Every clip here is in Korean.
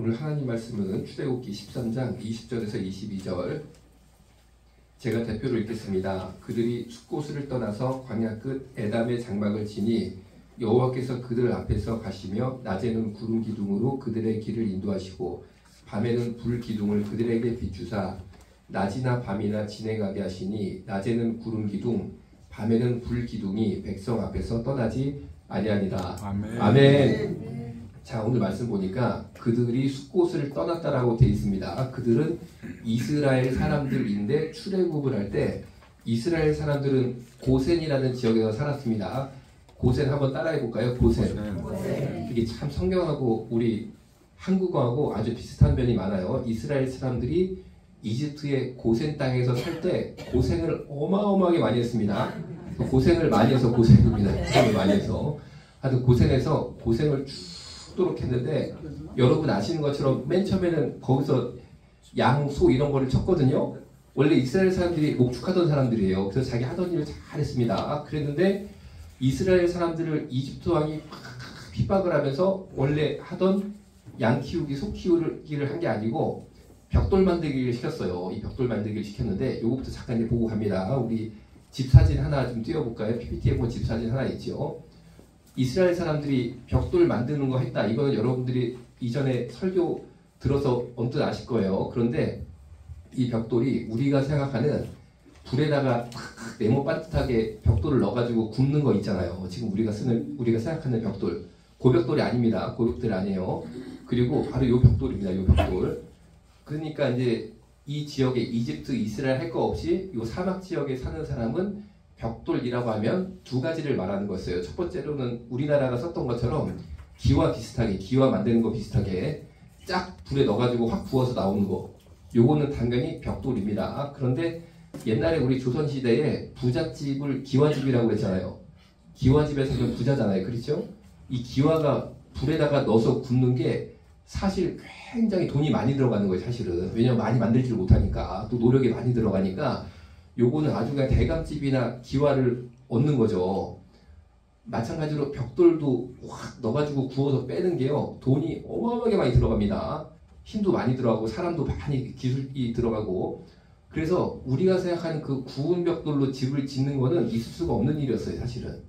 오늘 하나님 말씀은 출애굽기 13장 20절에서 22절 제가 대표로 읽겠습니다. 그들이 숫곳을 떠나서 광야 끝 에담의 장막을 지니 여호와께서 그들 앞에서 가시며 낮에는 구름 기둥으로 그들의 길을 인도하시고 밤에는 불 기둥을 그들에게 비추사 낮이나 밤이나 지내가게 하시니 낮에는 구름 기둥 밤에는 불 기둥이 백성 앞에서 떠나지 아니하니라. 아멘. 아멘. 자, 오늘 말씀 보니까 그들이 숫곳을 떠났다라고 되어 있습니다. 그들은 이스라엘 사람들인데 출애굽을 할 때 이스라엘 사람들은 고센이라는 지역에서 살았습니다. 고센 한번 따라해 볼까요? 고센. 이게 참 성경하고 우리 한국어하고 아주 비슷한 면이 많아요. 이스라엘 사람들이 이집트의 고센 땅에서 살 때 고생을 어마어마하게 많이 했습니다. 고생을 많이 해서 고생입니다. 고생을 많이 해서. 하여튼 고생해서 고생을 도록 했는데 여러분 아시는 것처럼 맨 처음에는 거기서 양, 소 이런 거를 쳤거든요. 원래 이스라엘 사람들이 목축하던 사람들이에요. 그래서 자기 하던 일을 잘했습니다. 그랬는데 이스라엘 사람들을 이집트 왕이 핍박을 하면서 원래 하던 양 키우기, 소 키우기를 한 게 아니고 벽돌 만들기를 시켰어요. 이 벽돌 만들기를 시켰는데 요거부터 잠깐 이제 보고 갑니다. 우리 집 사진 하나 좀 띄워볼까요? PPT에 본 집 사진 하나 있죠. 이스라엘 사람들이 벽돌 만드는 거 했다. 이거는 여러분들이 이전에 설교 들어서 언뜻 아실 거예요. 그런데 이 벽돌이 우리가 생각하는 불에다가 탁 네모 반듯하게 벽돌을 넣어가지고 굽는 거 있잖아요. 지금 우리가 생각하는 벽돌. 그 벽돌이 아닙니다. 그 벽돌이 아니에요. 그리고 바로 요 벽돌입니다. 요 벽돌. 그러니까 이제 이 지역에 이집트, 이스라엘 할 거 없이 요 사막 지역에 사는 사람은 벽돌이라고 하면 두 가지를 말하는 거였어요. 첫 번째로는 우리나라가 썼던 것처럼 기와 비슷하게, 기와 만드는 거 비슷하게 쫙 불에 넣어가지고 확 부어서 나오는 거. 요거는 당연히 벽돌입니다. 그런데 옛날에 우리 조선시대에 부잣집을 기와집이라고 했잖아요. 기와집에 살면 부자잖아요. 그렇죠? 이 기와가 불에다가 넣어서 굽는 게 사실 굉장히 돈이 많이 들어가는 거예요. 사실은. 왜냐면 많이 만들지를 못하니까. 또 노력이 많이 들어가니까 요거는 아주 그냥 대감집이나 기와를 얻는 거죠. 마찬가지로 벽돌도 확 넣어가지고 구워서 빼는 게요. 돈이 어마어마하게 많이 들어갑니다. 힘도 많이 들어가고 사람도 많이 기술이 들어가고 그래서 우리가 생각하는 그 구운 벽돌로 집을 짓는 거는 있을 수가 없는 일이었어요. 사실은.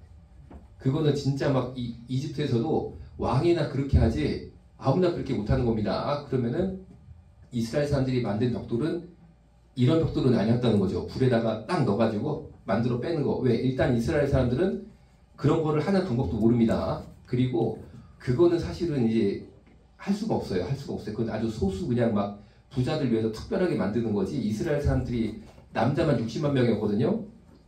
그거는 진짜 막 이집트에서도 왕이나 그렇게 하지 아무나 그렇게 못하는 겁니다. 그러면은 이스라엘 사람들이 만든 벽돌은 이런 벽돌은 아니었다는 거죠. 불에다가 딱 넣어가지고 만들어 빼는 거. 왜? 일단 이스라엘 사람들은 그런 거를 하는 방법도 모릅니다. 그리고 그거는 사실은 이제 할 수가 없어요. 할 수가 없어요. 그건 아주 소수 그냥 막 부자들 위해서 특별하게 만드는 거지. 이스라엘 사람들이 남자만 60만 명이었거든요.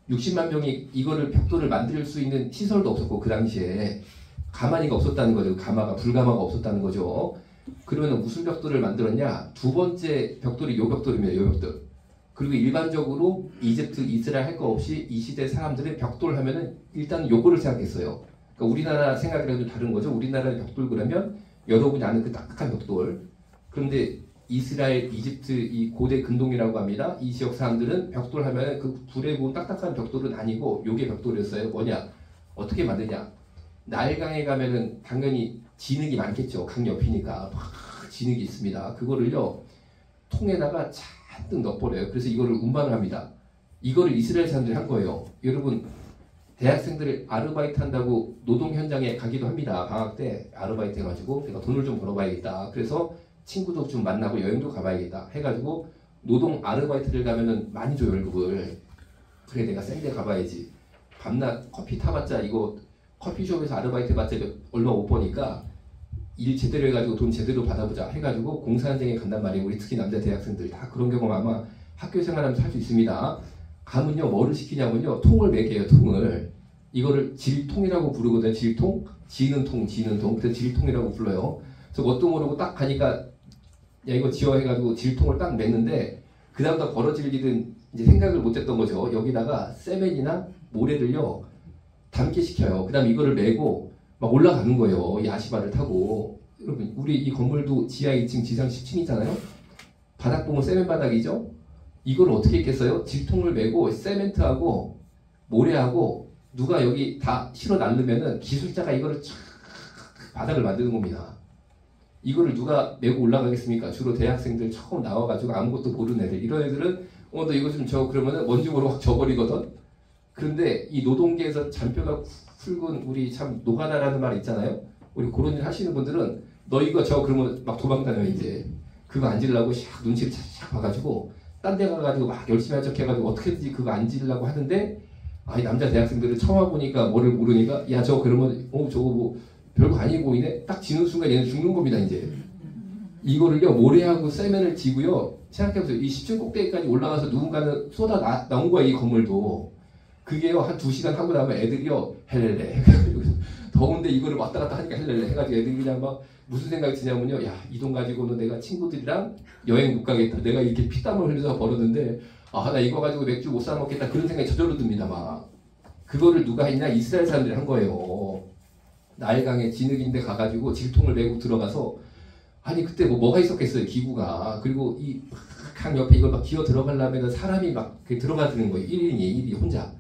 60만 명이 이거를 벽돌을 만들 수 있는 시설도 없었고 그 당시에 가마니가 없었다는 거죠. 가마가 불가마가 없었다는 거죠. 그러면 무슨 벽돌을 만들었냐? 두 번째 벽돌이 요 벽돌입니다. 요 벽돌. 그리고 일반적으로 이집트, 이스라엘 할 거 없이 이 시대 사람들은 벽돌 하면은 일단 요거를 생각했어요. 그러니까 우리나라 생각이랑 좀 다른 거죠. 우리나라의 벽돌 그러면 여러분이 아는 그 딱딱한 벽돌. 그런데 이스라엘, 이집트 이 고대 근동이라고 합니다. 이 지역 사람들은 벽돌 하면은 그 불에 구운 딱딱한 벽돌은 아니고 요게 벽돌이었어요. 뭐냐? 어떻게 만드냐? 나일강에 가면은 당연히 진흙이 많겠죠. 강 옆이니까 막 진흙이 있습니다. 그거를요 통에다가 잔뜩 넣어버려요. 그래서 이거를 운반을 합니다. 이거를 이스라엘 사람들이 한 거예요. 여러분 대학생들을 아르바이트 한다고 노동 현장에 가기도 합니다. 방학 때 아르바이트 해가지고 내가 돈을 좀 벌어봐야겠다. 그래서 친구도 좀 만나고 여행도 가봐야겠다 해가지고 노동 아르바이트를 가면은 많이 줘 월급을. 그래 내가 센데 가봐야지. 밤낮 커피 타봤자 이거 커피숍에서 아르바이트 해봤자 얼마 못 버니까 일 제대로 해가지고 돈 제대로 받아보자 해가지고 공사 현장에 간단 말이에요. 우리 특히 남자 대학생들 다 그런 경험 아마 학교 생활하면서 할 수 있습니다. 가면요 뭐를 시키냐면요 통을 매겨요. 통을. 이거를 질통이라고 부르거든요. 질통? 지는 통, 지는 통. 그래서 질통이라고 불러요. 그래서 뭣도 모르고 딱 가니까 야 이거 지어 해가지고 질통을 딱 맸는데 그 다음부터 벌어질 일은 이제 생각을 못했던 거죠. 여기다가 세멘이나 모래를요 담게 시켜요. 그 다음 이거를 메고 막 올라가는 거예요. 이 아시바를 타고. 여러분 우리 이 건물도 지하 2층 지상 10층이잖아요. 바닥 보면 세멘 바닥이죠. 이걸 어떻게 했겠어요? 질통을 메고 세멘트하고 모래하고 누가 여기 다 실어 날르면은 기술자가 이거를 쫙 바닥을 만드는 겁니다. 이거를 누가 메고 올라가겠습니까? 주로 대학생들 처음 나와가지고 아무것도 모르는 애들. 이런 애들은 너 이거 좀 줘. 그러면은 먼지 모르고 확 져버리거든. 그런데 이 노동계에서 잔뼈가 굵은 우리 참 노가다라는 말 있잖아요. 우리 그런 일 하시는 분들은 너 이거 줘. 그러면 막 도망다녀 이제. 그거 안 지르려고 샥 눈치를 샥 봐가지고 딴 데 가가지고 막 열심히 한 척 해가지고 어떻게든지 그거 안 지르려고 하는데 이 남자 대학생들을 처음 와보니까 뭐를 모르니까 야 저거 그러면 저거 뭐 별거 아니고 보이네. 딱 지는 순간 얘는 죽는 겁니다 이제. 이거를요 모래하고 세면을 지고요. 생각해보세요. 이 10층 꼭대기까지 올라가서 누군가는 쏟아 나온 거야 이 건물도. 그게요 한 2시간 하고 나면 애들이요 헬렐레 더운데 이거를 왔다 갔다 하니까 헬렐레 해가지고 애들이 그냥 막 무슨 생각이 드냐면요. 야, 이 돈 가지고는 내가 친구들이랑 여행 못 가겠다. 내가 이렇게 피땀을 흘려서 벌었는데 나 이거 가지고 맥주 못 사 먹겠다. 그런 생각이 저절로 듭니다. 막. 그거를 누가 했냐? 이스라엘 사람들이 한 거예요. 나일강에 진흙인데 가가지고 질통을 메고 들어가서 아니 그때 뭐가 있었겠어요. 기구가. 그리고 이 강 옆에 이걸 막 기어 들어가려면 사람이 막 들어가드는 거예요. 1인이 혼자.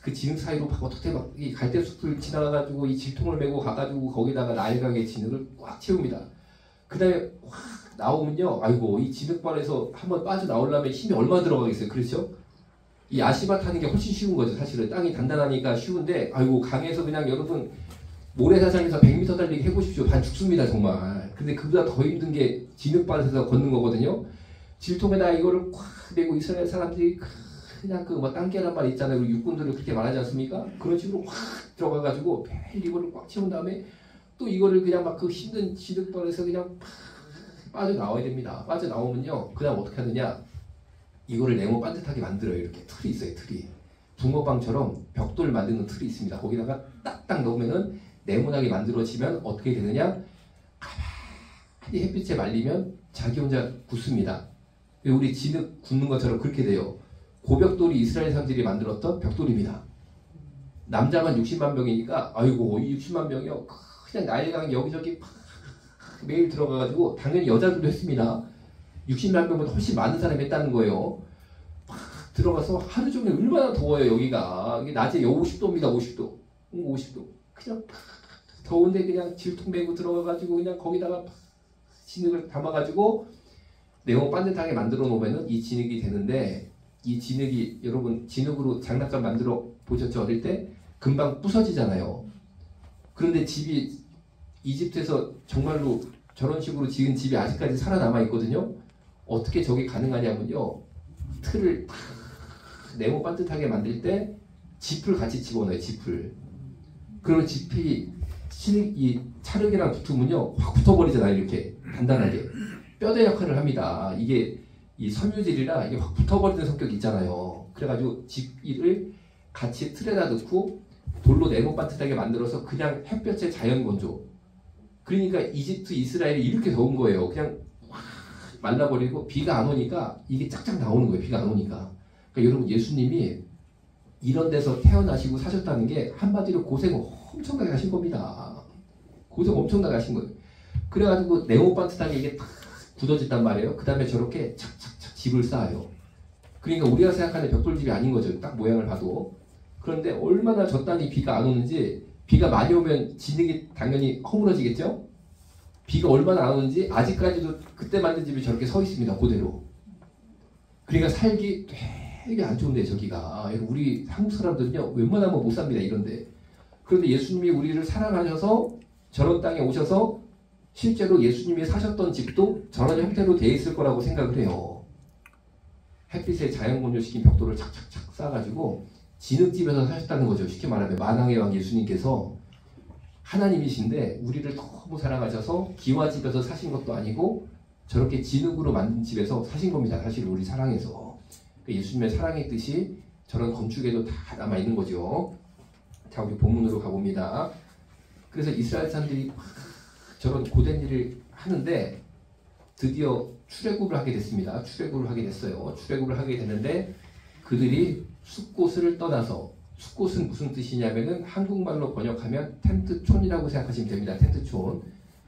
그 진흙 사이로 막 어떻게 막 이 갈대숲을 지나가가지고 이 질통을 메고 가가지고 거기다가 나일강의 진흙을 꽉 채웁니다. 그 다음에 확 나오면요. 아이고 이 진흙발에서 한번 빠져나오려면 힘이 얼마나 들어가겠어요. 그렇죠? 이 야시바 타는 게 훨씬 쉬운 거죠. 사실은 땅이 단단하니까 쉬운데 아이고 강에서 그냥 여러분 모래사장에서 100m 달리기 해보십시오. 반 죽습니다 정말. 근데 그보다 더 힘든 게 진흙발에서 걷는 거거든요. 질통에다 이거를 꽉 메고 이스라엘 사람들이 그냥 그 뭐 땅개란 말 있잖아요. 우리 육군들을 그렇게 말하지 않습니까? 그런 식으로 확 들어가가지고 매일 이거를 꽉 채운 다음에 또 이거를 그냥 막 그 힘든 진흙발에서 그냥 빠져나와야 됩니다. 빠져나오면요. 그 다음 어떻게 하느냐. 이거를 네모 반듯하게 만들어요. 이렇게 틀이 있어요. 틀이. 붕어빵처럼 벽돌 만드는 틀이 있습니다. 거기다가 딱딱 넣으면은 네모나게 만들어지면 어떻게 되느냐. 가만히 햇빛에 말리면 자기 혼자 굳습니다. 우리 진흙 굳는 것처럼 그렇게 돼요. 고벽돌이 이스라엘 사람들이 만들었던 벽돌입니다. 남자만 60만 명이니까 아이고 이 60만 명이요 그냥 나일강 여기저기 매일 들어가가지고 당연히 여자들도 했습니다. 60만 명보다 훨씬 많은 사람이 했다는 거예요. 막 들어가서 하루 종일 얼마나 더워요 여기가. 이게 낮에 50도입니다. 50도 50도 그냥 더운데 그냥 질통 메고 들어가가지고 그냥 거기다가 진흙을 담아가지고 네모 반듯하게 만들어 놓으면은 이 진흙이 되는데 이 진흙이 여러분 진흙으로 장난감 만들어 보셨죠? 어릴 때? 금방 부서지잖아요. 그런데 집이 이집트에서 정말로 저런 식으로 지은 집이 아직까지 살아남아 있거든요. 어떻게 저게 가능하냐면요. 틀을 네모 반듯하게 만들 때 짚을 같이 집어넣어요. 짚을. 그러면 짚이 이 찰흙이랑 붙으면요. 확 붙어버리잖아요. 이렇게 단단하게. 뼈대 역할을 합니다. 이게 이 섬유질이라 이게 확 붙어버리는 성격이 있잖아요. 그래가지고 집을 같이 틀에다 넣고 돌로 네모 반듯하게 만들어서 그냥 햇볕에 자연 건조. 그러니까 이집트, 이스라엘이 이렇게 더운 거예요. 그냥 확 말라버리고 비가 안 오니까 이게 짝짝 나오는 거예요. 비가 안 오니까. 그러니까 여러분 예수님이 이런 데서 태어나시고 사셨다는 게 한마디로 고생 엄청나게 하신 겁니다. 고생 엄청나게 하신 거예요. 그래가지고 네모 반듯하게 이게 탁 굳어진단 말이에요. 그 다음에 저렇게 착착착 집을 쌓아요. 그러니까 우리가 생각하는 벽돌집이 아닌 거죠. 딱 모양을 봐도. 그런데 얼마나 저 땅이 비가 안 오는지 비가 많이 오면 진흙이 당연히 허물어지겠죠? 비가 얼마나 안 오는지 아직까지도 그때 만든 집이 저렇게 서 있습니다. 그대로. 그러니까 살기 되게 안 좋은데 저기가. 우리 한국 사람들은요. 웬만하면 못 삽니다. 이런데. 그런데 예수님이 우리를 사랑하셔서 저런 땅에 오셔서 실제로 예수님이 사셨던 집도 저런 형태로 되어 있을 거라고 생각을 해요. 햇빛에 자연 건조시킨 벽돌을 착착착 쌓아가지고 진흙집에서 사셨다는 거죠. 쉽게 말하면 만왕의 왕 예수님께서 하나님이신데 우리를 너무 사랑하셔서 기와집에서 사신 것도 아니고 저렇게 진흙으로 만든 집에서 사신 겁니다. 사실 우리 사랑해서. 예수님의 사랑의 뜻이 저런 건축에도 다 남아있는 거죠. 자, 우리 본문으로 가봅니다. 그래서 이스라엘 사람들이 저런 고된 일을 하는데 드디어 출애굽을 하게 됐습니다. 출애굽을 하게 됐어요. 출애굽을 하게 됐는데 그들이 숫곳을 떠나서 숫곳은 무슨 뜻이냐면은 한국말로 번역하면 텐트촌이라고 생각하시면 됩니다. 텐트촌.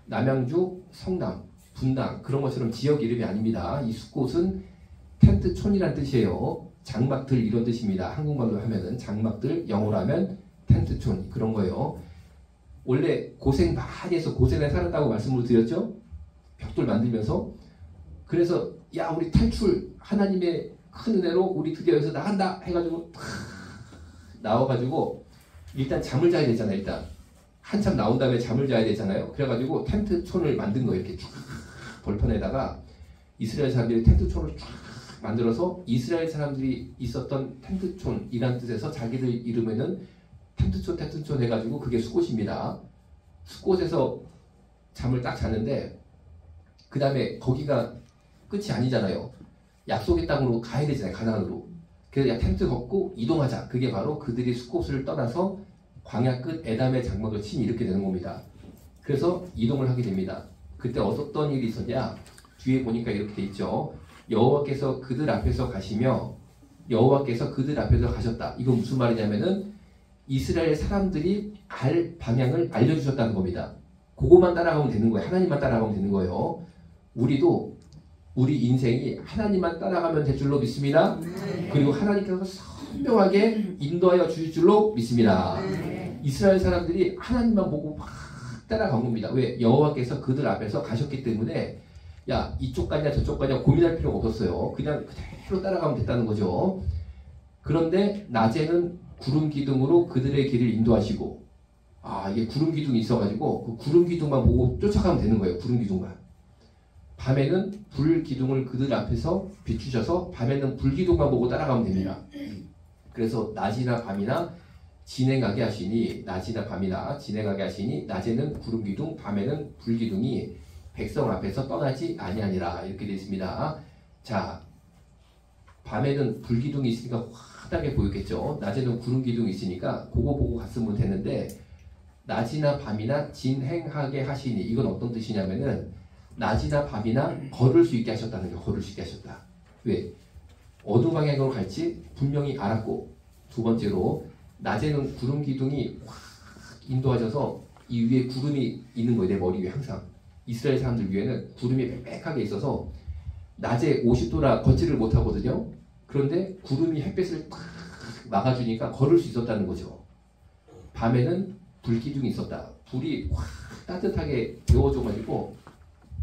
남양주, 성남, 분당 그런 것처럼 지역 이름이 아닙니다. 이 숫곳은 텐트촌이란 뜻이에요. 장막들 이런 뜻입니다. 한국말로 하면은 장막들, 영어로 하면 텐트촌 그런 거예요. 원래 고생 많이 해서 고생에 살았다고 말씀을 드렸죠. 벽돌 만들면서. 그래서 야 우리 탈출 하나님의 큰 은혜로 우리 드디어 여기서 나간다 해가지고 탁 나와가지고 일단 잠을 자야 되잖아요. 일단 한참 나온 다음에 잠을 자야 되잖아요. 그래가지고 텐트촌을 만든 거예요. 이렇게 쫙 벌판에다가 이스라엘 사람들이 텐트촌을 쫙 만들어서 이스라엘 사람들이 있었던 텐트촌이란 뜻에서 자기들 이름에는 텐트촌 해가지고 그게 숫곳입니다. 숫곳에서 잠을 딱 자는데 그 다음에 거기가 끝이 아니잖아요. 약속의 땅으로 가야 되잖아요. 가나안으로. 그래서 야 텐트 걷고 이동하자. 그게 바로 그들이 숫곳을 떠나서 광야 끝 에담의 장막을 치니 이렇게 되는 겁니다. 그래서 이동을 하게 됩니다. 그때 어떤 일이 있었냐? 뒤에 보니까 이렇게 돼 있죠. 여호와께서 그들 앞에서 가시며 여호와께서 그들 앞에서 가셨다. 이건 무슨 말이냐면은 이스라엘 사람들이 갈 방향을 알려주셨다는 겁니다. 그거만 따라가면 되는 거예요. 하나님만 따라가면 되는 거예요. 우리도 우리 인생이 하나님만 따라가면 될 줄로 믿습니다. 그리고 하나님께서 선명하게 인도하여 주실 줄로 믿습니다. 이스라엘 사람들이 하나님만 보고 막 따라간 겁니다. 왜? 여호와께서 그들 앞에서 가셨기 때문에 야 이쪽 가냐 저쪽 가냐 고민할 필요가 없었어요. 그냥 그대로 따라가면 됐다는 거죠. 그런데 낮에는 구름 기둥으로 그들의 길을 인도하시고 이게 구름 기둥이 있어가지고 그 구름 기둥만 보고 쫓아가면 되는 거예요. 구름 기둥만. 밤에는 불 기둥을 그들 앞에서 비추셔서 밤에는 불 기둥만 보고 따라가면 됩니다. 그래서 낮이나 밤이나 진행하게 하시니 낮에는 구름 기둥 밤에는 불 기둥이 백성 앞에서 떠나지 아니하니라 이렇게 되어 있습니다. 자, 밤에는 불 기둥이 있으니까 환하게 보였겠죠. 낮에는 구름 기둥이 있으니까 그거 보고 갔으면 되는데 낮이나 밤이나 진행하게 하시니 이건 어떤 뜻이냐면은 낮이나 밤이나 걸을 수 있게 하셨다는 게 걸을 수 있게 하셨다. 왜? 어느 방향으로 갈지 분명히 알았고 두 번째로 낮에는 구름 기둥이 확 인도하셔서 이 위에 구름이 있는 거예요. 내 머리 위에 항상. 이스라엘 사람들 위에는 구름이 빽빽하게 있어서 낮에 50도라 걷지를 못하거든요. 그런데 구름이 햇빛을 탁 막아주니까 걸을 수 있었다는 거죠. 밤에는 불기둥이 있었다. 불이 확 따뜻하게 데워줘가지고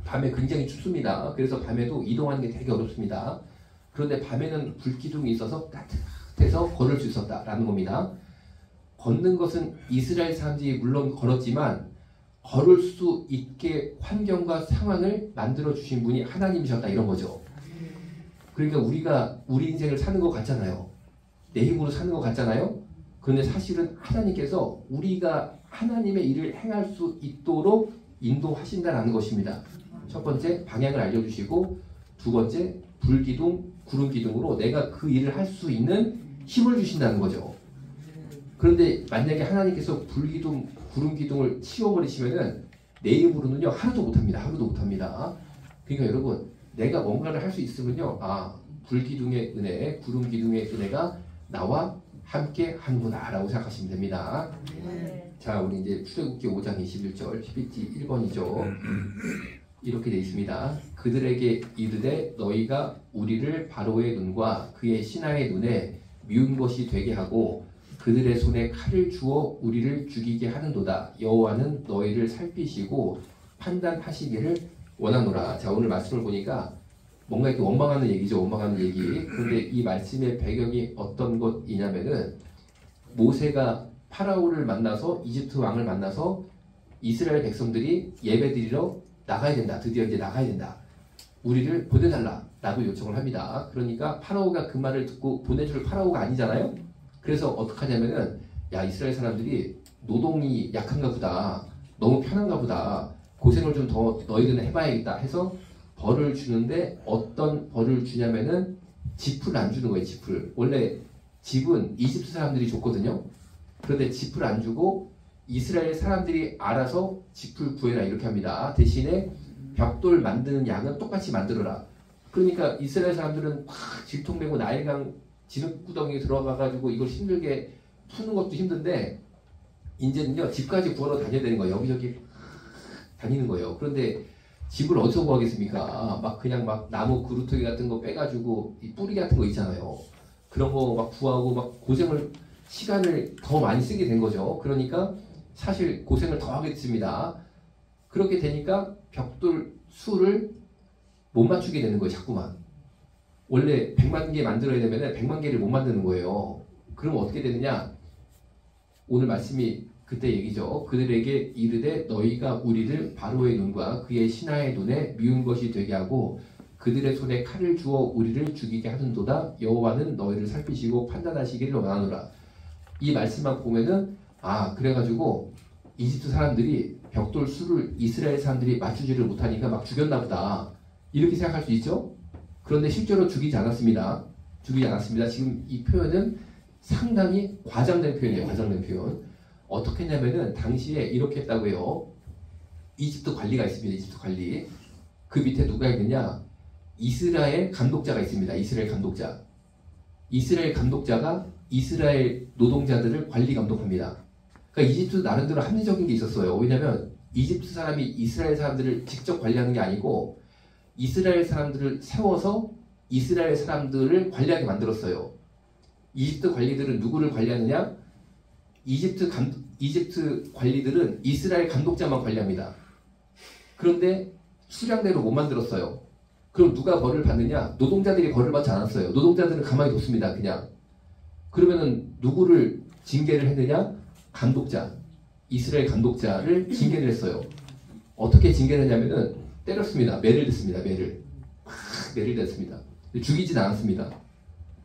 밤에 굉장히 춥습니다. 그래서 밤에도 이동하는 게 되게 어렵습니다. 그런데 밤에는 불기둥이 있어서 따뜻해서 걸을 수 있었다라는 겁니다. 걷는 것은 이스라엘 사람들이 물론 걸었지만 걸을 수 있게 환경과 상황을 만들어 주신 분이 하나님이셨다 이런 거죠. 그러니까 우리가 우리 인생을 사는 것 같잖아요. 내 힘으로 사는 것 같잖아요. 그런데 사실은 하나님께서 우리가 하나님의 일을 행할 수 있도록 인도하신다라는 것입니다. 첫 번째 방향을 알려주시고 두 번째 불기둥, 구름기둥으로 내가 그 일을 할 수 있는 힘을 주신다는 거죠. 그런데 만약에 하나님께서 불기둥, 구름기둥을 치워버리시면은 내 힘으로는요 하루도 못합니다. 하루도 못합니다. 그러니까 여러분 내가 뭔가를 할 수 있으면요 불기둥의 은혜, 구름기둥의 은혜가 나와 함께 하는구나 라고 생각하시면 됩니다. 자 우리 이제 출애굽기 5장 21절 PPT 1번이죠. 이렇게 되어 있습니다. 그들에게 이르되 너희가 우리를 바로의 눈과 그의 신하의 눈에 미운 것이 되게 하고 그들의 손에 칼을 주어 우리를 죽이게 하는도다. 여호와는 너희를 살피시고 판단하시기를 원하노라. 자 오늘 말씀을 보니까 뭔가 이렇게 원망하는 얘기죠. 원망하는 얘기. 그런데 이 말씀의 배경이 어떤 것이냐면은 모세가 파라오를 만나서 이집트 왕을 만나서 이스라엘 백성들이 예배드리러 나가야 된다. 드디어 이제 나가야 된다. 우리를 보내달라 라고 요청을 합니다. 그러니까 파라오가 그 말을 듣고 보내줄 파라오가 아니잖아요. 그래서 어떡하냐면은 야 이스라엘 사람들이 노동이 약한가 보다. 너무 편한가 보다. 고생을 좀 더 너희들은 해봐야겠다 해서 벌을 주는데 어떤 벌을 주냐면은 짚을 안 주는 거예요. 짚을. 원래 짚은 이집트 사람들이 줬거든요. 그런데 짚을 안 주고 이스라엘 사람들이 알아서 짚을 구해라 이렇게 합니다. 대신에 벽돌 만드는 양은 똑같이 만들어라. 그러니까 이스라엘 사람들은 막 질통 메고 나일강 진흙구덩이에 들어가가지고 이걸 힘들게 푸는 것도 힘든데 이제는요 집까지 구하러 다녀야 되는 거예요. 여기저기 다니는 거예요. 그런데 집을 어디서 구하겠습니까? 막 그냥 막 나무 그루터기 같은 거 빼가지고 이 뿌리 같은 거 있잖아요. 그런 거 막 구하고 막 고생을 시간을 더 많이 쓰게 된 거죠. 그러니까 사실 고생을 더 하게 됐습니다. 그렇게 되니까 벽돌 수를 못 맞추게 되는 거예요. 자꾸만. 원래 100만 개 만들어야 되면 100만 개를 못 만드는 거예요. 그럼 어떻게 되느냐? 오늘 말씀이 그때 얘기죠. 그들에게 이르되 너희가 우리를 바로의 눈과 그의 신하의 눈에 미운 것이 되게 하고 그들의 손에 칼을 주어 우리를 죽이게 하는도다. 여호와는 너희를 살피시고 판단하시기를 원하노라. 이 말씀만 보면은 그래가지고 이집트 사람들이 벽돌 수를 이스라엘 사람들이 맞추지를 못하니까 막 죽였나 보다. 이렇게 생각할 수 있죠? 그런데 실제로 죽이지 않았습니다. 죽이지 않았습니다. 지금 이 표현은 상당히 과장된 표현이에요. 과장된 표현. 어떻게 했냐면은 당시에 이렇게 했다고 해요. 이집트 관리가 있습니다. 이집트 관리. 그 밑에 누가 있느냐? 이스라엘 감독자가 있습니다. 이스라엘 감독자. 이스라엘 감독자가 이스라엘 노동자들을 관리 감독합니다. 그러니까 이집트 나름대로 합리적인 게 있었어요. 왜냐하면 이집트 사람이 이스라엘 사람들을 직접 관리하는 게 아니고 이스라엘 사람들을 세워서 이스라엘 사람들을 관리하게 만들었어요. 이집트 관리들은 누구를 관리하느냐? 이집트 관리들은 이스라엘 감독자만 관리합니다. 그런데 수량대로 못 만들었어요. 그럼 누가 벌을 받느냐? 노동자들이 벌을 받지 않았어요. 노동자들은 가만히 뒀습니다. 그냥. 그러면은 누구를 징계를 했느냐? 감독자. 이스라엘 감독자를 징계를 했어요. 어떻게 징계를 했냐면은 때렸습니다. 매를 댔습니다. 매를 댔습니다. 죽이진 않았습니다.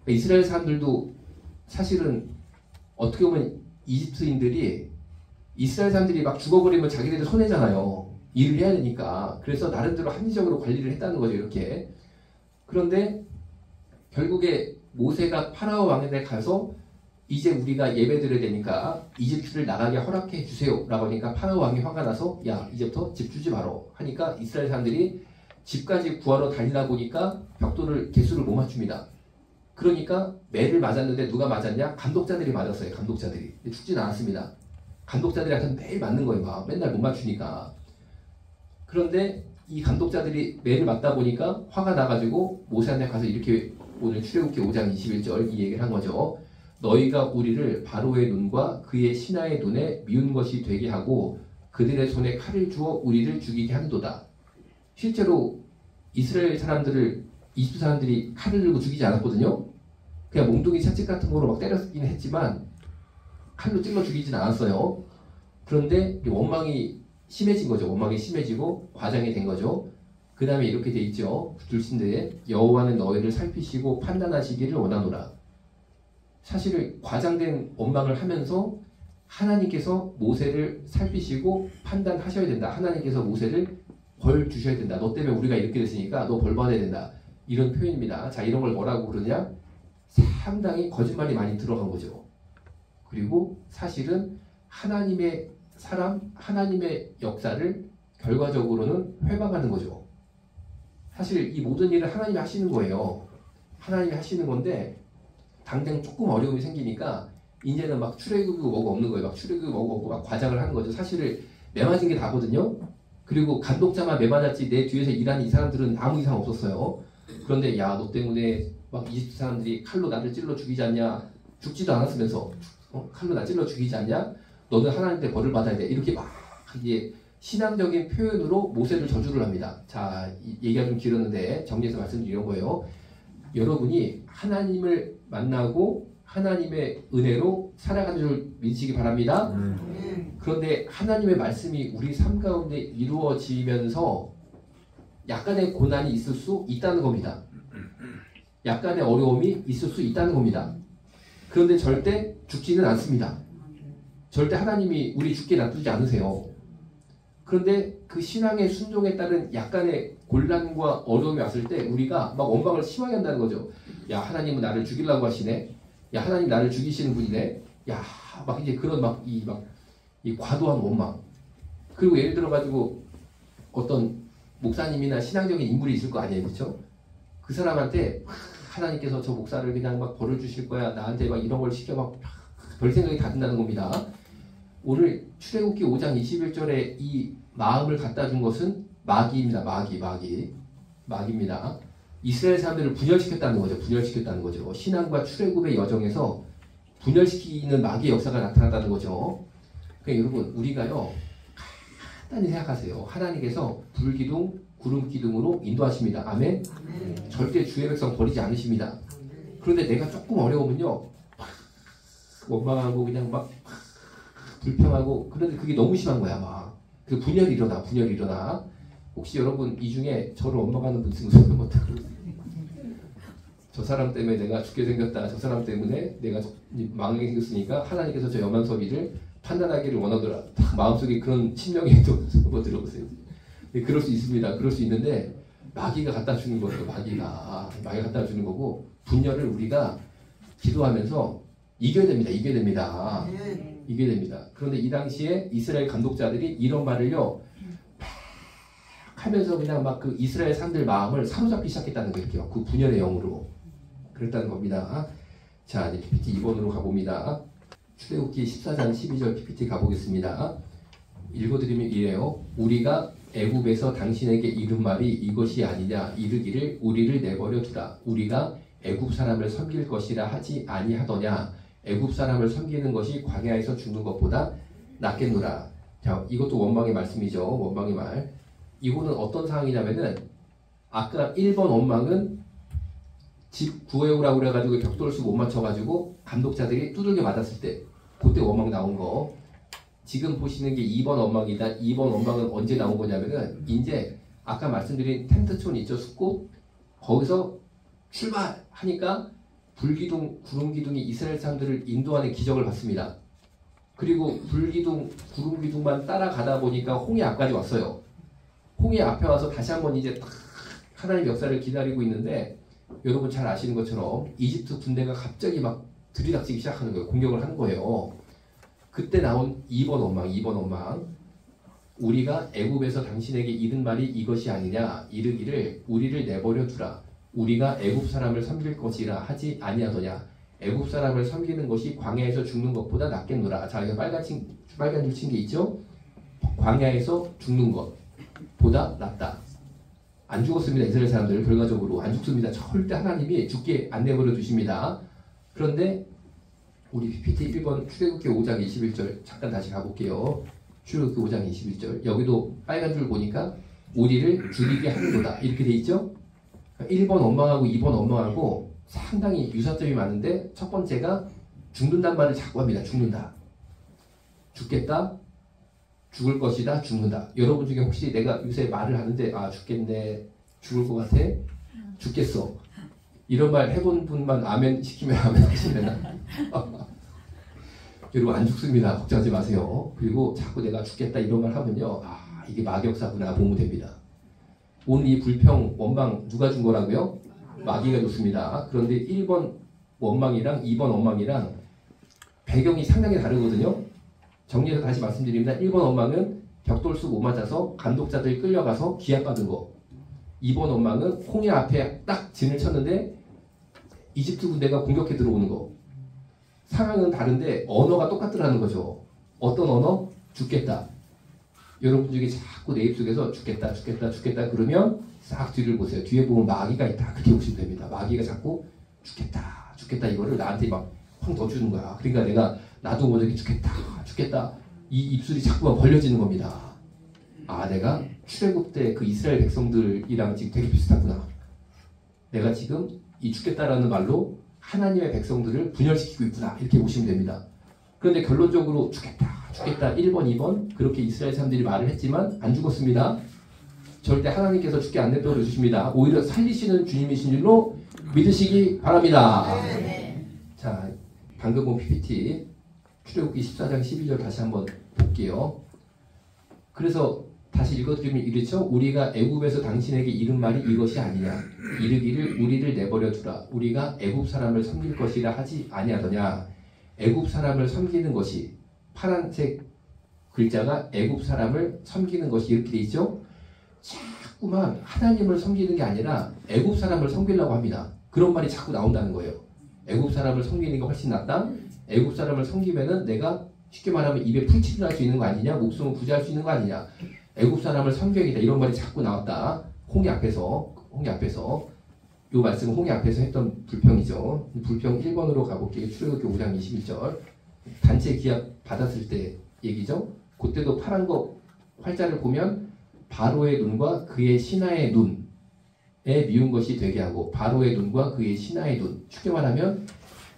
이스라엘 사람들도 사실은 어떻게 보면 이집트인들이 이스라엘 사람들이 막 죽어버리면 자기들이 손해잖아요. 일을 해야 되니까. 그래서 나름대로 합리적으로 관리를 했다는 거죠. 이렇게. 그런데 결국에 모세가 파라오 왕에게 가서 이제 우리가 예배드려야 되니까 이집트를 나가게 허락해 주세요 라고 하니까 파라오 왕이 화가 나서 야 이제부터 집 주지 마라 하니까 이스라엘 사람들이 집까지 구하러 다니다 보니까 벽돌을 개수를 못 맞춥니다. 그러니까 매를 맞았는데 누가 맞았냐? 감독자들이 맞았어요. 감독자들이. 죽진 않았습니다. 감독자들한테는 매일 맞는 거예요. 막 맨날 못 맞추니까. 그런데 이 감독자들이 매를 맞다 보니까 화가 나가지고 모세한테 가서 이렇게 오늘 출애굽기 5장 21절 이 얘기를 한 거죠. 너희가 우리를 바로의 눈과 그의 신하의 눈에 미운 것이 되게 하고 그들의 손에 칼을 주어 우리를 죽이게 하는도다. 실제로 이스라엘 사람들을 이집트 사람들이 칼을 들고 죽이지 않았거든요. 그냥 몽둥이 채찍 같은 거로 막 때렸긴 했지만 칼로 찔러 죽이진 않았어요. 그런데 원망이 심해진 거죠. 원망이 심해지고 과장이 된 거죠. 그 다음에 이렇게 돼 있죠. 둘신대에 여호와는 너희를 살피시고 판단하시기를 원하노라. 사실 과장된 원망을 하면서 하나님께서 모세를 살피시고 판단하셔야 된다. 하나님께서 모세를 벌 주셔야 된다. 너 때문에 우리가 이렇게 됐으니까 너 벌 받아야 된다. 이런 표현입니다. 자, 이런 걸 뭐라고 그러냐? 상당히 거짓말이 많이 들어간 거죠. 그리고 사실은 하나님의 사람, 하나님의 역사를 결과적으로는 회방하는 거죠. 사실 이 모든 일을 하나님이 하시는 거예요. 하나님이 하시는 건데 당장 조금 어려움이 생기니까 이제는 막 출애굽이 뭐가 없는 거예요. 막 출애굽이 뭐가 없고 막 과장을 하는 거죠. 사실을 매맞은 게 다거든요. 그리고 감독자만 매맞았지 내 뒤에서 일하는 이 사람들은 아무 이상 없었어요. 그런데 야, 너 때문에 막 이집트 사람들이 칼로 나를 찔러 죽이지 않냐? 죽지도 않았으면서 칼로 나 찔러 죽이지 않냐? 너는 하나님께 벌을 받아야 돼. 이렇게 막 이게 신앙적인 표현으로 모세를 저주를 합니다. 자, 얘기가 좀 길었는데 정리해서 말씀드리는 거예요. 여러분이 하나님을 만나고 하나님의 은혜로 살아가는 줄 믿으시기 바랍니다. 그런데 하나님의 말씀이 우리 삶 가운데 이루어지면서 약간의 고난이 있을 수 있다는 겁니다. 약간의 어려움이 있을 수 있다는 겁니다. 그런데 절대 죽지는 않습니다. 절대 하나님이 우리 죽게 놔두지 않으세요. 그런데 그 신앙의 순종에 따른 약간의 곤란과 어려움이 왔을 때 우리가 막 원망을 심하게 한다는 거죠. 야, 하나님은 나를 죽이려고 하시네. 야, 하나님 나를 죽이시는 분이네. 야, 막 이제 그런 이 과도한 원망. 그리고 예를 들어 가지고 어떤 목사님이나 신앙적인 인물이 있을 거 아니에요, 그렇죠? 그 사람한테 하나님께서 저 목사를 그냥 막 벌을 주실 거야. 나한테 막 이런 걸 시켜 막 별 생각이 다 든다는 겁니다. 오늘 출애굽기 5장 21절에 이 마음을 갖다 준 것은 마귀입니다. 마귀입니다. 이스라엘 사람들을 분열시켰다는 거죠. 분열시켰다는 거죠. 신앙과 출애굽의 여정에서 분열시키는 마귀의 역사가 나타났다는 거죠. 그러니까 여러분 우리가요 간단히 생각하세요. 하나님께서 불기둥, 구름기둥으로 인도하십니다. 아멘? 아멘. 절대 주의 백성 버리지 않으십니다. 그런데 내가 조금 어려우면요 막 원망하고 그냥 막 불평하고 그런데 그게 너무 심한 거야 막. 그 분열이 일어나. 혹시 여러분 이 중에 저를 원망하는 분 있으면 손 한번 들어보세요. 저 사람 때문에 내가 죽게 생겼다. 저 사람 때문에 내가 망하게 생겼으니까 하나님께서 저 염한섭이를 판단하기를 원하더라. 마음속에 그런 심령이 또 한번 들어보세요. 네, 그럴 수 있습니다. 그럴 수 있는데 마귀가 갖다 주는 거예요. 마귀가 갖다 주는 거고 분열을 우리가 기도하면서 이겨야 됩니다. 이겨야 됩니다. 그런데 이 당시에 이스라엘 감독자들이 이런 말을요 막 하면서 그냥 막 그 이스라엘 사람들 마음을 사로잡기 시작했다는 거예요. 그 분열의 영으로 그랬다는 겁니다. 자, 이제 PPT 2번으로 가봅니다. 출애굽기 14장 12절 PPT 가보겠습니다. 읽어드리면 이래요. 우리가 애굽에서 당신에게 이른 말이 이것이 아니냐 이르기를 우리를 내버려 두라. 우리가 애굽 사람을 섬길 것이라 하지 아니하더냐. 애굽 사람을 섬기는 것이 광야에서 죽는 것보다 낫겠노라. 자, 이것도 원망의 말씀이죠. 원망의 말. 이거는 어떤 상황이냐면은 아까 1번 원망은 집 구해오라고 그래가지고 벽돌수 못 맞춰가지고 감독자들이 두들겨 맞았을 때 그때 원망 나온 거. 지금 보시는 게 2번 원망이다. 2번 원망은 언제 나온 거냐면은 이제 아까 말씀드린 텐트촌 있죠. 숲꽃 거기서 출발하니까 불기둥, 구름기둥이 이스라엘 사람들을 인도하는 기적을 봤습니다. 그리고 불기둥, 구름기둥만 따라가다 보니까 홍해 앞까지 왔어요. 홍해 앞에 와서 다시 한번 이제 탁 하나님의 역사를 기다리고 있는데 여러분 잘 아시는 것처럼 이집트 군대가 갑자기 막 들이닥치기 시작하는 거예요. 공격을 하는 거예요. 그때 나온 2번 원망. 우리가 애굽에서 당신에게 이른 말이 이것이 아니냐 이르기를 우리를 내버려 두라. 우리가 애굽 사람을 섬길 것이라 하지 아니하더냐. 애굽 사람을 섬기는 것이 광야에서 죽는 것보다 낫겠노라. 자, 여기 빨간 줄 친 게 있죠? 광야에서 죽는 것보다 낫다. 안 죽었습니다. 이스라엘 사람들 결과적으로 안 죽습니다. 절대 하나님이 죽게 안 내버려 두십니다. 그런데 우리 PPT 1번 출애굽기 5장 21절 잠깐 다시 가볼게요. 출애굽기 5장 21절 여기도 빨간 줄 보니까 우리를 죽이게 하는도다 이렇게 돼 있죠? 1번 원망하고 2번 원망하고 상당히 유사점이 많은데 첫 번째가 죽는단 말을 자꾸 합니다. 죽는다. 죽겠다. 죽을 것이다. 죽는다. 여러분 중에 혹시 내가 요새 말을 하는데 아 죽겠네. 죽을 것 같아. 죽겠어. 이런 말 해본 분만 아멘 시키면 아멘 하시면 여러분 안 죽습니다. 걱정하지 마세요. 그리고 자꾸 내가 죽겠다 이런 말 하면요. 아 이게 마격사구나 보면 됩니다. 오늘 이 불평, 원망 누가 준 거라고요? 마귀가 줬습니다. 그런데 1번 원망이랑 2번 원망이랑 배경이 상당히 다르거든요. 정리해서 다시 말씀드립니다. 1번 원망은 벽돌수 못 맞아서 감독자들이 끌려가서 기합받은 거. 2번 원망은 홍해 앞에 딱 진을 쳤는데 이집트 군대가 공격해 들어오는 거. 상황은 다른데 언어가 똑같더라는 거죠. 어떤 언어? 죽겠다. 여러분 중에 자꾸 내 입속에서 죽겠다 그러면 싹 뒤를 보세요. 뒤에 보면 마귀가 있다. 그렇게 보시면 됩니다. 마귀가 자꾸 죽겠다 이거를 나한테 막 확 더 주는 거야. 그러니까 내가 나도 모르게 죽겠다 이 입술이 자꾸만 벌려지는 겁니다. 아 내가 출애굽 때 그 이스라엘 백성들이랑 지금 되게 비슷하구나. 내가 지금 이 죽겠다라는 말로 하나님의 백성들을 분열시키고 있구나. 이렇게 보시면 됩니다. 그런데 결론적으로 죽겠다 1번 2번 그렇게 이스라엘 사람들이 말을 했지만 안 죽었습니다. 절대 하나님께서 죽게 안 내버려 주십니다. 오히려 살리시는 주님이신 줄로 믿으시기 바랍니다. 자 방금 본 PPT 출애굽기 14장 12절 다시 한번 볼게요. 그래서 다시 읽어드리면 이렇죠. 우리가 애굽에서 당신에게 이른 말이 이것이 아니냐. 이르기를 우리를 내버려 두라. 우리가 애굽 사람을 섬길 것이라 하지 아니하더냐. 애굽 사람을 섬기는 것이 파란색 글자가 애굽 사람을 섬기는 것이 이렇게 돼 있죠. 자꾸만 하나님을 섬기는 게 아니라 애굽 사람을 섬기려고 합니다. 그런 말이 자꾸 나온다는 거예요. 애굽 사람을 섬기는 게 훨씬 낫다. 애굽 사람을 섬기면은 내가 쉽게 말하면 입에 풀칠을 할 수 있는 거 아니냐, 목숨을 구제할 수 있는 거 아니냐, 애굽 사람을 섬겨야겠다 이런 말이 자꾸 나왔다. 홍해 앞에서 이 말씀은 홍해 앞에서 했던 불평이죠. 불평 1번으로 가볼게요. 출애굽기 5장 21절 단체 기합 받았을 때 얘기죠. 그때도 파란 거 활자를 보면 바로의 눈과 그의 신하의 눈에 미운 것이 되게 하고, 바로의 눈과 그의 신하의 눈, 쉽게 말하면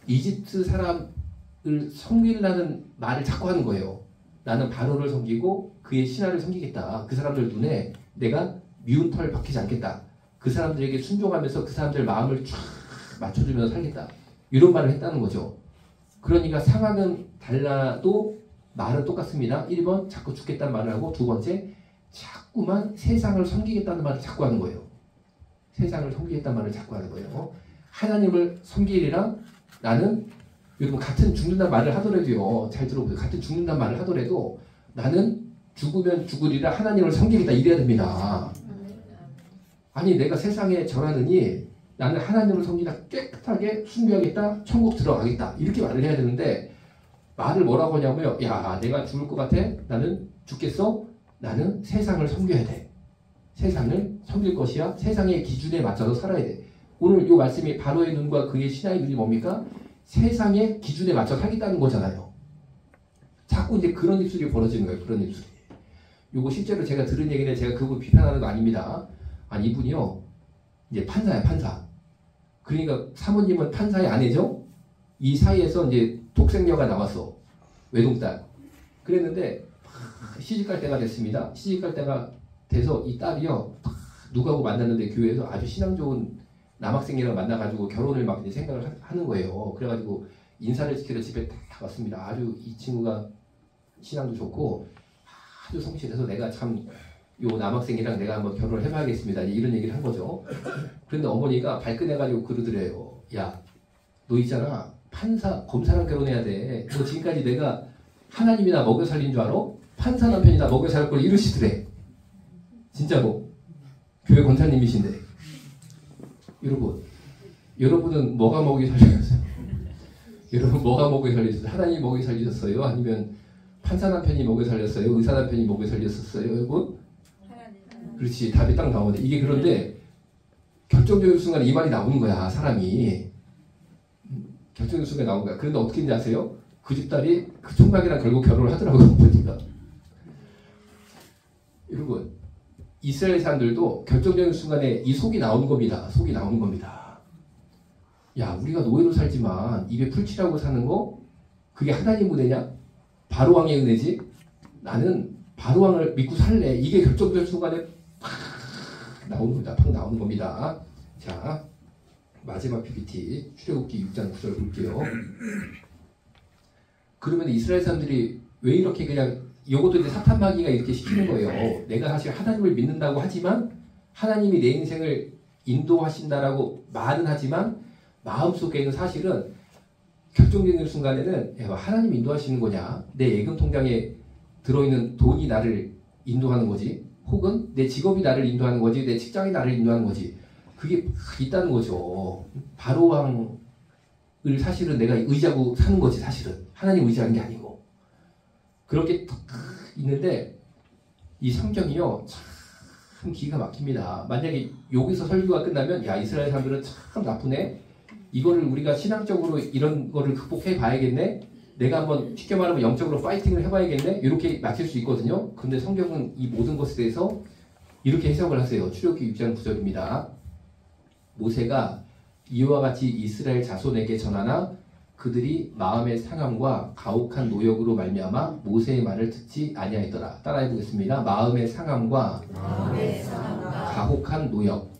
이집트 사람을 섬기려는 말을 자꾸 하는 거예요. 나는 바로를 섬기고 그의 신하를 섬기겠다. 그 사람들 눈에 내가 미운 털 박히지 않겠다. 그 사람들에게 순종하면서 그 사람들 마음을 쫙 맞춰주면서 살겠다. 이런 말을 했다는 거죠. 그러니까 상황은 달라도 말은 똑같습니다. 1번 자꾸 죽겠다는 말을 하고, 두 번째 자꾸만 세상을 섬기겠다는 말을 자꾸 하는 거예요. 세상을 섬기겠다는 말을 자꾸 하는 거예요. 하나님을 섬기리라. 나는 여러분 같은 죽는다는 말을 하더라도요, 잘 들어보세요. 같은 죽는다는 말을 하더라도 나는 죽으면 죽으리라 하나님을 섬기겠다 이래야 됩니다. 아니 내가 세상에 절하느니 나는 하나님을 섬기다 깨끗하게 순교하겠다, 천국 들어가겠다 이렇게 말을 해야 되는데, 말을 뭐라고 하냐면요, 야 내가 죽을 것 같아? 나는 죽겠어? 나는 세상을 섬겨야 돼. 세상을 섬길 것이야. 세상의 기준에 맞춰서 살아야 돼. 오늘 이 말씀이 바로의 눈과 그의 신하의 눈이 뭡니까? 세상의 기준에 맞춰 살겠다는 거잖아요. 자꾸 이제 그런 입술이 벌어지는 거예요. 그런 입술이. 요거 실제로 제가 들은 얘기는 제가 그분 비판하는 거 아닙니다. 아니 이분이요, 이제 판사야 판사. 그러니까 사모님은 판사의 아내죠. 이 사이에서 이제 독생녀가 나왔어. 외동딸. 그랬는데 시집갈 때가 됐습니다. 시집갈 때가 돼서 이 딸이요, 누구하고 만났는데 교회에서 아주 신앙 좋은 남학생이랑 만나가지고 결혼을 막 이제 생각을 하는 거예요. 그래가지고 인사를 시키러 집에 딱 왔습니다. 아주 이 친구가 신앙도 좋고 아주 성실해서 내가 참 요 남학생이랑 내가 한번 결혼을 해봐야겠습니다. 이런 얘기를 한 거죠. 그런데 어머니가 발끈해가지고 그러더래요. 야, 너 있잖아. 판사, 검사랑 결혼해야 돼. 너 지금까지 내가 하나님이나 먹여 살린 줄 알아? 판사 남편이나 먹여 살 걸 이러시더래. 진짜로. 교회 권사님이신데. 여러분은 뭐가 먹여 살리셨어요? 여러분 뭐가 먹여 살리셨어요? 하나님이 먹여 살리셨어요? 아니면 판사 남편이 먹여 살렸어요? 의사 남편이 먹여 살렸었어요? 여러분? 그렇지. 답이 딱 나오네. 이게 그런데 결정적인 순간에 이 말이 나오는 거야. 사람이. 결정적인 순간에 나오는 거야. 그런데 어떻게 했는지 아세요? 그 집딸이 그 총각이랑 결국 결혼을 하더라고요. 보니까. 여러분, 이스라엘 사람들도 결정적인 순간에 이 속이 나오는 겁니다. 속이 나오는 겁니다. 야, 우리가 노예로 살지만 입에 풀칠하고 사는 거 그게 하나님 은혜냐? 바로왕의 은혜지? 나는 바로왕을 믿고 살래. 이게 결정적인 순간에 팍 나오는 겁니다. 팍 나오는 겁니다. 자, 마지막 PPT 출애굽기 6장 9절 볼게요. 그러면 이스라엘 사람들이 왜 이렇게 그냥, 이것도 이제 사탄 마귀가 이렇게 시키는 거예요. 내가 사실 하나님을 믿는다고 하지만 하나님이 내 인생을 인도하신다라고 말은 하지만 마음속에는 사실은 결정적인 순간에는 하나님 인도하시는 거냐, 내 예금 통장에 들어있는 돈이 나를 인도하는 거지, 혹은 내 직업이 나를 인도하는 거지, 내 직장이 나를 인도하는 거지, 그게 있다는 거죠. 바로왕을 사실은 내가 의지하고 사는 거지. 사실은 하나님 의지하는 게 아니고. 그렇게 딱 있는데 이 성경이요 참 기가 막힙니다. 만약에 여기서 설교가 끝나면 야, 이스라엘 사람들은 참 나쁘네, 이거를 우리가 신앙적으로 이런 거를 극복해 봐야겠네, 내가 한번 쉽게 말하면 영적으로 파이팅을 해봐야겠네, 이렇게 마칠 수 있거든요. 근데 성경은 이 모든 것에 대해서 이렇게 해석을 하세요. 출애굽기 6장 9절입니다. 모세가 이와 같이 이스라엘 자손에게 전하나 그들이 마음의 상함과 가혹한 노역으로 말미암아 모세의 말을 듣지 아니하였더라. 따라해 보겠습니다. 마음의 상함과 가혹한 노역.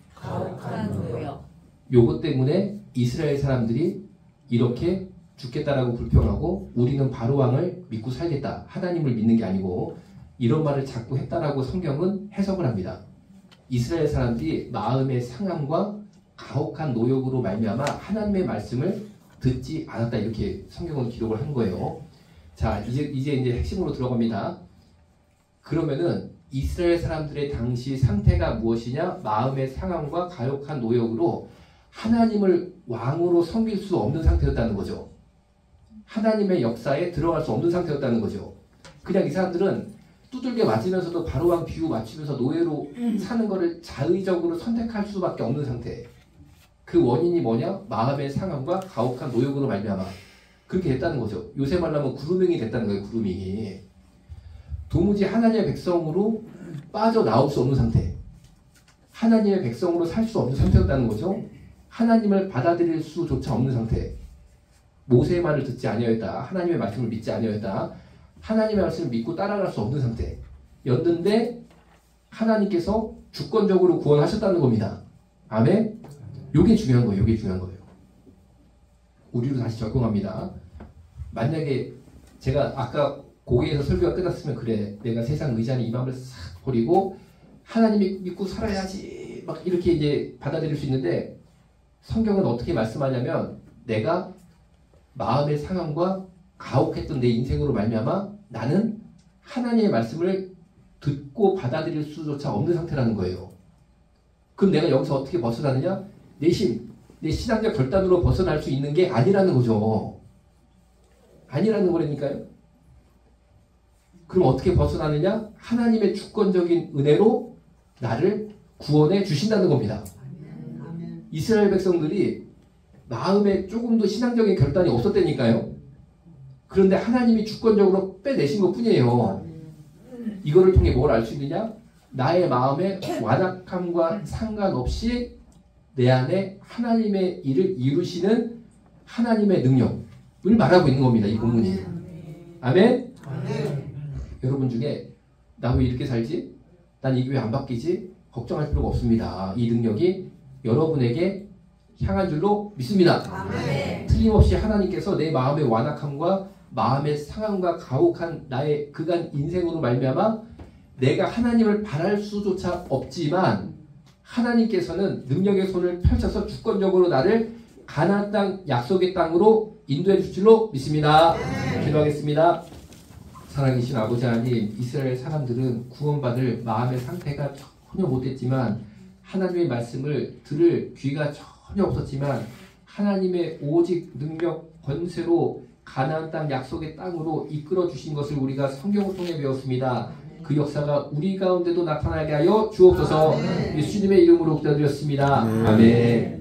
요것 때문에 이스라엘 사람들이 이렇게 죽겠다라고 불평하고 우리는 바로왕을 믿고 살겠다, 하나님을 믿는 게 아니고, 이런 말을 자꾸 했다라고 성경은 해석을 합니다. 이스라엘 사람들이 마음의 상함과 가혹한 노역으로 말미암아 하나님의 말씀을 듣지 않았다, 이렇게 성경은 기록을 한 거예요. 자, 이제 핵심으로 들어갑니다. 그러면은 이스라엘 사람들의 당시 상태가 무엇이냐? 마음의 상함과 가혹한 노역으로 하나님을 왕으로 섬길 수 없는 상태였다는 거죠. 하나님의 역사에 들어갈 수 없는 상태였다는 거죠. 그냥 이 사람들은 두들겨 맞으면서도 바로왕 비유 맞추면서 노예로 사는 거를 자의적으로 선택할 수밖에 없는 상태. 그 원인이 뭐냐? 마음의 상함과 가혹한 노역으로 말미암아 그렇게 됐다는 거죠. 요새 말로 하면 구루밍이 됐다는 거예요. 구루밍이. 도무지 하나님의 백성으로 빠져나올 수 없는 상태, 하나님의 백성으로 살 수 없는 상태였다는 거죠. 하나님을 받아들일 수조차 없는 상태. 모세의 말을 듣지 아니하였다. 하나님의 말씀을 믿지 아니하였다. 하나님의 말씀을 믿고 따라갈 수 없는 상태였는데 하나님께서 주권적으로 구원하셨다는 겁니다. 아멘? 요게 중요한 거예요. 요게 중요한 거예요. 우리로 다시 적용합니다. 만약에 제가 아까 고개에서 설교가 끝났으면 그래, 내가 세상 의지하는 이 마음을 싹 버리고 하나님이 믿고 살아야지 막 이렇게 이제 받아들일 수 있는데, 성경은 어떻게 말씀하냐면 내가 마음의 상황과 가혹했던 내 인생으로 말미암아 나는 하나님의 말씀을 듣고 받아들일 수조차 없는 상태라는 거예요. 그럼 내가 여기서 어떻게 벗어나느냐? 내 신앙적 결단으로 벗어날 수 있는 게 아니라는 거죠. 아니라는 거라니까요. 그럼 어떻게 벗어나느냐? 하나님의 주권적인 은혜로 나를 구원해 주신다는 겁니다. 이스라엘 백성들이 마음에 조금도 신앙적인 결단이 없었다니까요. 그런데 하나님이 주권적으로 빼내신 것 뿐이에요. 이거를 통해 뭘 알 수 있느냐? 나의 마음의 완악함과 상관없이 내 안에 하나님의 일을 이루시는 하나님의 능력을 말하고 있는 겁니다. 이 본문이. 아멘? 여러분 중에 나 왜 이렇게 살지? 난 이게 왜 안 바뀌지? 걱정할 필요가 없습니다. 이 능력이 여러분에게 향한 줄로 믿습니다. 아멘. 틀림없이 하나님께서 내 마음의 완악함과 마음의 상함과 가혹한 나의 그간 인생으로 말미암아 내가 하나님을 바랄 수조차 없지만 하나님께서는 능력의 손을 펼쳐서 주권적으로 나를 가나안 땅 약속의 땅으로 인도해 주실 줄로 믿습니다. 기도하겠습니다. 살아계신 아버지 하나님, 이스라엘 사람들은 구원받을 마음의 상태가 전혀 못했지만 하나님의 말씀을 들을 귀가 전혀 없었지만 하나님의 오직 능력 권세로 가나안 땅 약속의 땅으로 이끌어 주신 것을 우리가 성경을 통해 배웠습니다. 그 역사가 우리 가운데도 나타나게 하여 주옵소서. 예수님의 이름으로 기도드렸습니다. 아멘.